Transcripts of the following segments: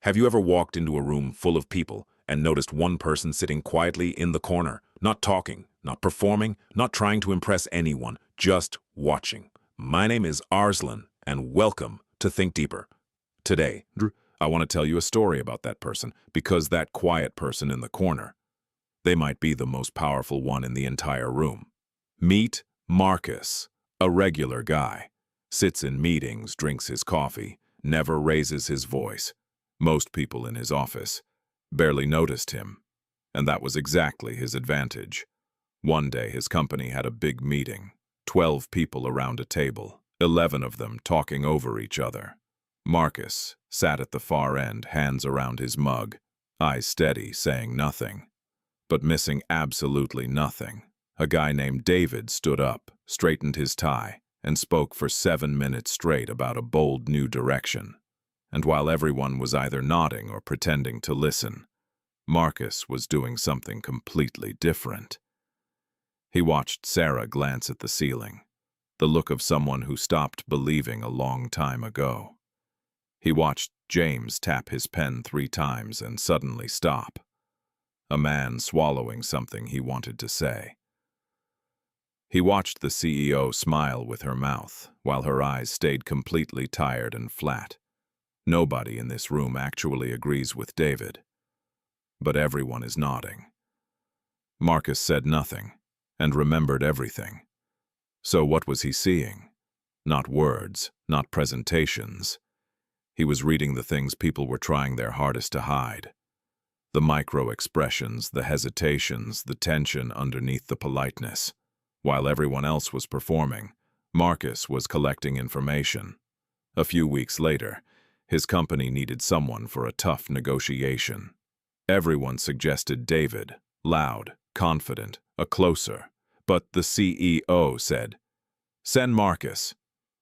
Have you ever walked into a room full of people and noticed one person sitting quietly in the corner, not talking, not performing, not trying to impress anyone, just watching? My name is Arslan, and welcome to Think Deeper. Today, I want to tell you a story about that person, because that quiet person in the corner, they might be the most powerful one in the entire room. Meet Marcus, a regular guy. Sits in meetings, drinks his coffee, never raises his voice. Most people in his office barely noticed him, and that was exactly his advantage. One day his company had a big meeting, 12 people around a table, 11 of them talking over each other. Marcus sat at the far end, hands around his mug, eyes steady, saying nothing. But missing absolutely nothing, a guy named David stood up, straightened his tie, and spoke for 7 minutes straight about a bold new direction. And while everyone was either nodding or pretending to listen, Marcus was doing something completely different. He watched Sarah glance at the ceiling, the look of someone who stopped believing a long time ago. He watched James tap his pen 3 times and suddenly stop, a man swallowing something he wanted to say. He watched the CEO smile with her mouth, while her eyes stayed completely tired and flat. Nobody in this room actually agrees with David, but everyone is nodding. Marcus said nothing, and remembered everything. So what was he seeing? Not words, not presentations. He was reading the things people were trying their hardest to hide. The micro-expressions, the hesitations, the tension underneath the politeness. While everyone else was performing, Marcus was collecting information. A few weeks later, his company needed someone for a tough negotiation. Everyone suggested David, loud, confident, a closer. But the CEO said, "Send Marcus."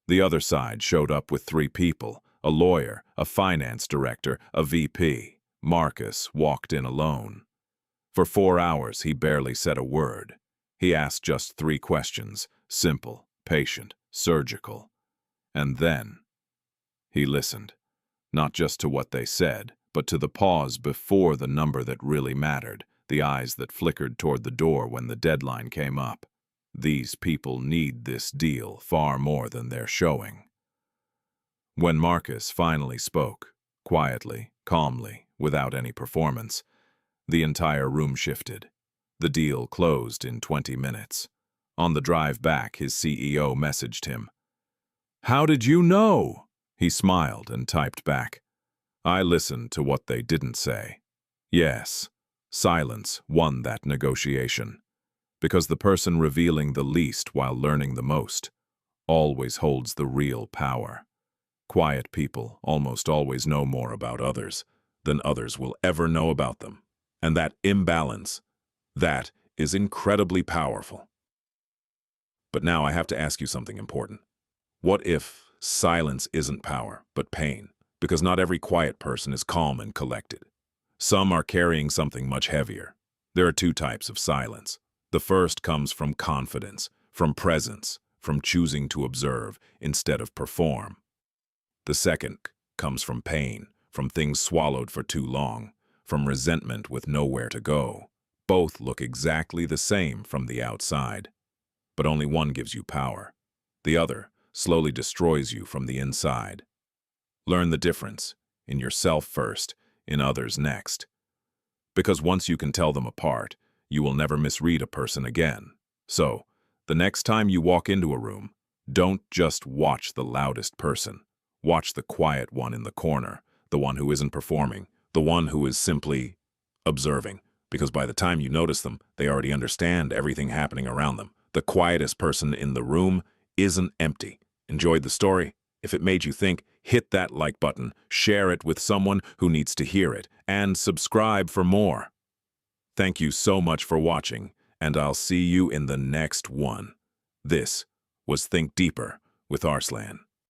The other side showed up with 3 people, a lawyer, a finance director, a VP. Marcus walked in alone. For 4 hours, he barely said a word. He asked just 3 questions, simple, patient, surgical. And then he listened. Not just to what they said, but to the pause before the number that really mattered, the eyes that flickered toward the door when the deadline came up. These people need this deal far more than they're showing. When Marcus finally spoke, quietly, calmly, without any performance, the entire room shifted. The deal closed in 20 minutes. On the drive back, his CEO messaged him. "How did you know?" He smiled and typed back, "I listened to what they didn't say." Yes, silence won that negotiation, because the person revealing the least while learning the most always holds the real power. Quiet people almost always know more about others than others will ever know about them. And that imbalance, that is incredibly powerful. But now I have to ask you something important. What if silence isn't power, but pain? Because not every quiet person is calm and collected. Some are carrying something much heavier. There are 2 types of silence. The first comes from confidence, from presence, from choosing to observe instead of perform. The second comes from pain, from things swallowed for too long, from resentment with nowhere to go. Both look exactly the same from the outside, but only one gives you power. The other slowly destroys you from the inside. Learn the difference, in yourself first, in others next. Because once you can tell them apart, you will never misread a person again. So, the next time you walk into a room, don't just watch the loudest person. Watch the quiet one in the corner, the one who isn't performing, the one who is simply observing. Because by the time you notice them, they already understand everything happening around them. The quietest person in the room isn't empty. Enjoyed the story? If it made you think, hit that like button, share it with someone who needs to hear it, and subscribe for more. Thank you so much for watching, and I'll see you in the next one. This was Think Deeper with Arslan.